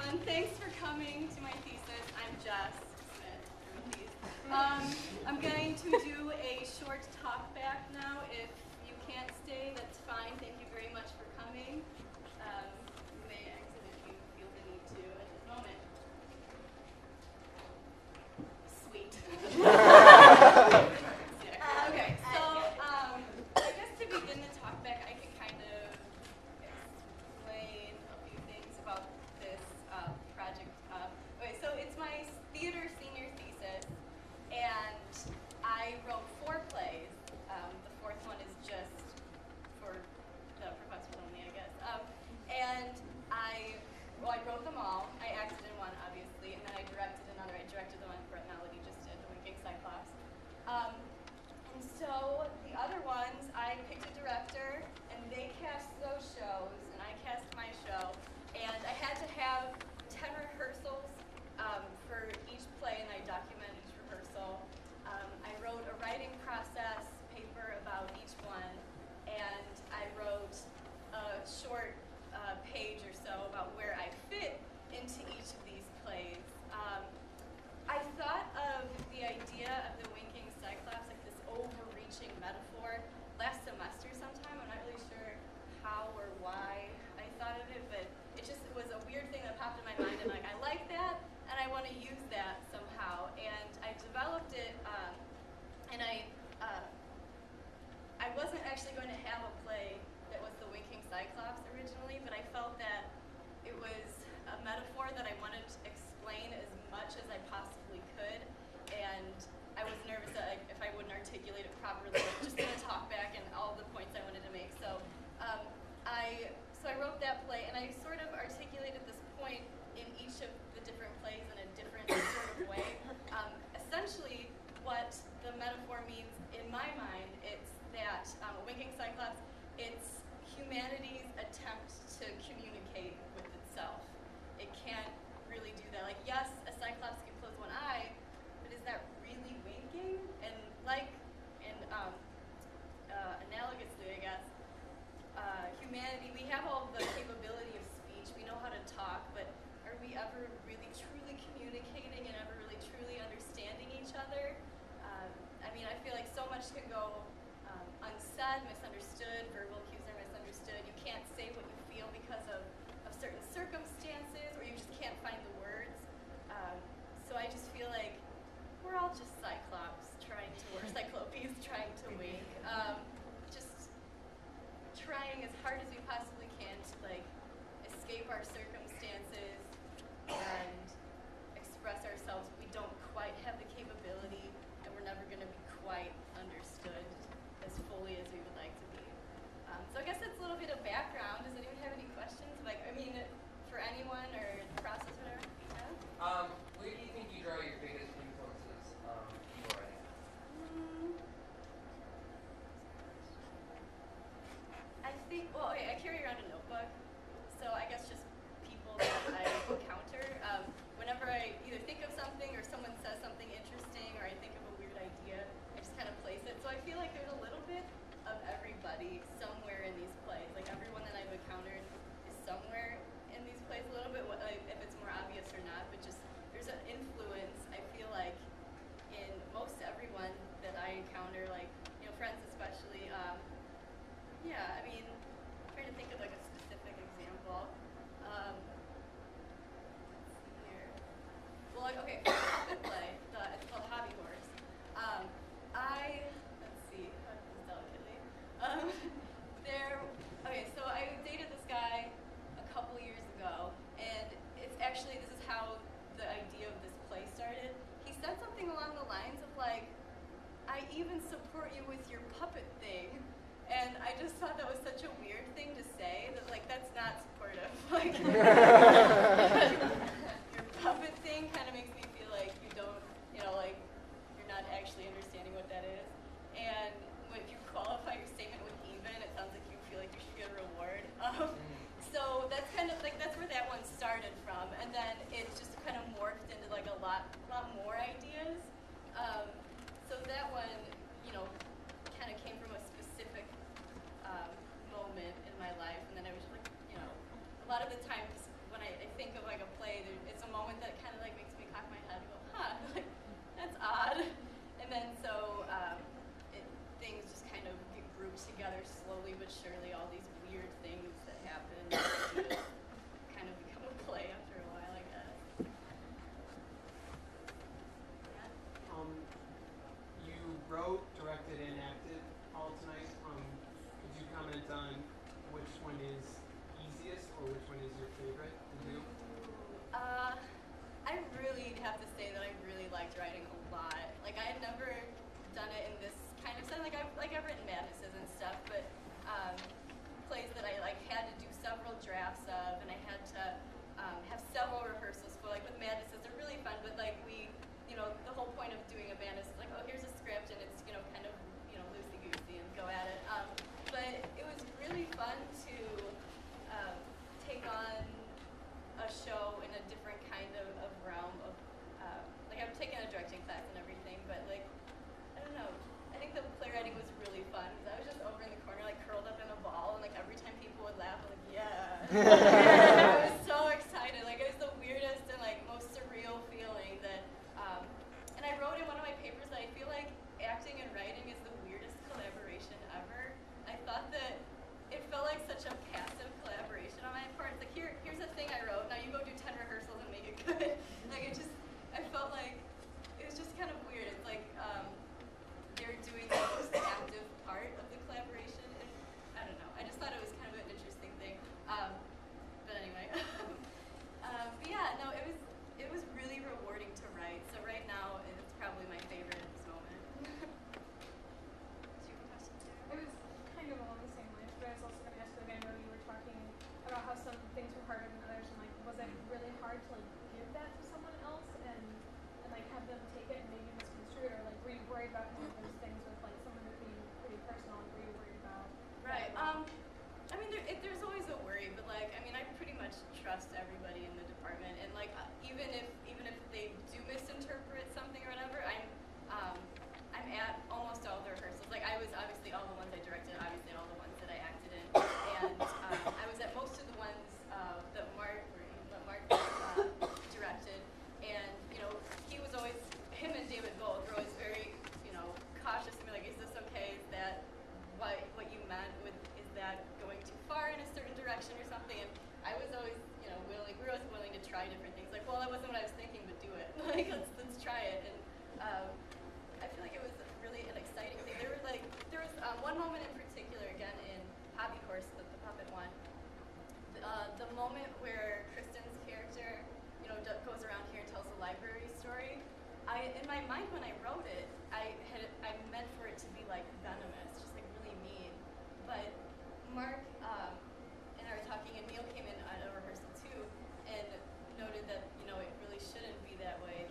everyone. Thanks for coming to my thesis. I'm Jess Smith. I'm going to do a short talk back now. If you can't stay, that's fine. Thank you very much for coming. You may exit if you feel the need to at this moment. Sweet. Okay, so I guess to begin the talk back, I can kind of explain a few things about this project. Okay, so it's my theater senior thesis, and I wrote 4 plays. The 4th one is just for the professors only, I guess. And I wrote them all. I acted in one, obviously, and then I directed another. I directed the one Brett Melody just did, The Winking Cyclops. And so the other ones, I picked a director, and they cast those shows, and I cast my show, and I had to have 10 rehearsals for each play, and I document each rehearsal. I wrote a writing process paper about each one, and I wrote a short page or so about where I fit into each of these plays. I thought of the idea of the winking cyclops, like this overreaching metaphor, last semester sometime. I'm not really sure how or why I thought of it, but it was a weird thing that popped in my mind, and like, I like that, and I want to use that somehow. And I developed it, and I wasn't actually going to have a play that was the winking cyclops originally, but I felt that it was a metaphor that I wanted to explain as much as I possibly could, and I was nervous that if I wouldn't articulate it properly, I was just going to talk back and all the points I wanted to make. So I wrote that play, and I sort of articulated this point in each of the different plays in a different sort of way. Essentially, what the metaphor means in my mind, it's that winking cyclops, it's humanity's attempt to communicate with itself. It can't really do that. Like, yes, a cyclops can close one eye, but is that really winking? And analogously, I guess, humanity, we have all the capability of speech. We know how to talk, but are we ever really truly communicating and ever really truly understanding each other? I mean, I feel like so much can go unsaid, misunderstood, verbal cues are misunderstood. You can't say what you feel because of certain circumstances, or you just can't find the words. So I just feel like we're all just cyclops trying to work, cyclopes trying to wink. Just trying as hard as we possibly can to like escape our circumstances and express ourselves. We don't quite have the capability, and we're never going to be quite understood as fully as we would like to be. So I guess that's a little bit of background. Does anyone have any questions? Like, I mean, for anyone or the process, whatever? Yeah? Where do you think you draw your biggest influences in your writing? I think, well, okay, I carry around a notebook, so I guess just people that I encounter. Whenever I either think of something or someone says something interesting or I think of a weird idea, I just kind of place it. So I feel like there's a little bit of everybody somewhere in these plays. Like, everyone that I've encountered is somewhere in these plays a little bit, like, if it's more obvious or not, but just there's an influence, I feel like, in most everyone that I encounter, like, you know, friends especially. Yeah, I mean, I'm trying to think of like a specific example. Let's see here. Well, like, okay, for the puppet play, it's called Hobby Horse. Let's see, how to put this delicately. Okay, so I dated this guy a couple years ago, and it's actually, this is how the idea of this play started. He said something along the lines of like, I even support you with your puppet thing. And I just thought that was such a weird thing to say, that like, that's not supportive. Like, your puppet thing kind of makes me feel like you don't, you know, like, you're not actually understanding what that is. And if you qualify your statement with even, it sounds like you feel like you should get a reward. So that's kind of like, that's where that one started from. And then it just kind of morphed into like a lot more ideas. So that one, you know, kind of came from a moment in my life, and then I was just like, you know, a lot of the times when when I think of like a play, it's a moment that kind of like makes me cock my head and go, huh, like that's odd. And then so things just kind of get grouped together slowly but surely. All these weird things that happen just kind of become a play after a while, I guess. Yeah. You wrote, directed, and acted all tonight. Could you comment on which one is easiest or which one is your favorite to do? I really have to say that I really liked writing a lot. Like I had never done it in this kind of setting. Like I've written Madnesses and stuff, but plays that I like had to do several drafts of, and I had to have several rehearsals for. Like with Madnesses, they're really fun, but like the whole point of doing a Madness is like, oh, here's a script, and it's kind of loosey goosey and go at it. But it was really fun to take on a show in a different kind of realm of like I've taken a directing class and everything, but like I don't know. I think the playwriting was really fun because I was just over in the corner like curled up in a ball, and like every time people would laugh, I'm like, yeah. I was so excited. Like it was the weirdest and like most surreal feeling that and I wrote in one of my papers that I feel like acting and writing is the weirdest collaboration ever. I thought that it felt like such a passive collaboration on my part. It's like, here's a thing I wrote, now you go do 10 rehearsals and make it good. Like I felt like it was just kind of weird. It's like they're doing the most active part of the collaboration. And I don't know. I just thought it was kind of an interesting thing. But anyway. But yeah, no, it was really rewarding to write. So right now, it's probably my favorite at this moment. Do you have a question, Sarah? It was kind of along the same lines, but I was also going to ask, like, I know you were talking about how some things were harder than others, and like, was it really hard to like give that to someone else and like have them take it and maybe misconstrue it, or like were you worried about any of those things with like some of it being pretty personal? Like, were you worried about? Right. I mean, there's always a worry, but like, I mean, I pretty much trust everybody in the department, and like, even if they do misinterpret something or whatever, I'm at almost all the rehearsals. Like, I was obviously all the ones I directed, obviously all the ones that I acted in, and I was at most of the ones that Mark directed, and he was always, him and David both were always very cautious and be like, is this okay? Is that what you meant? Is that going too far in a certain direction or something? And I was always willing. We were always willing to try different things. Like, well, that wasn't what I was thinking, but do it. Like, let's try it. And I feel like it was really an exciting thing. There was one moment in particular, again in Hobby Horse, the puppet one. The moment where Kristen's character, goes around here and tells the library story. In my mind when I wrote it, I meant for it to be like venomous, just like really mean. But Mark and I were talking, and Neil came in at a rehearsal too, and noted that it really shouldn't be that way.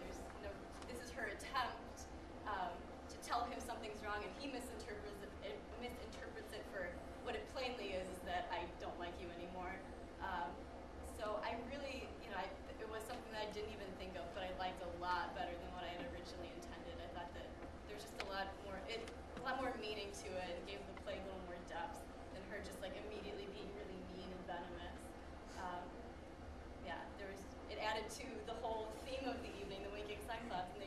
This is her attempt to tell him something's wrong, and he misinterprets it for what it plainly is that I don't like you anymore. So I really, it was something that I didn't even think of, but I liked a lot better than what I had originally intended. I thought that there's just a lot more meaning to it, and gave the play a little more depth than her just like immediately being really mean and venomous. Yeah, it added to the whole theme of the evening, the winking Cyclops, and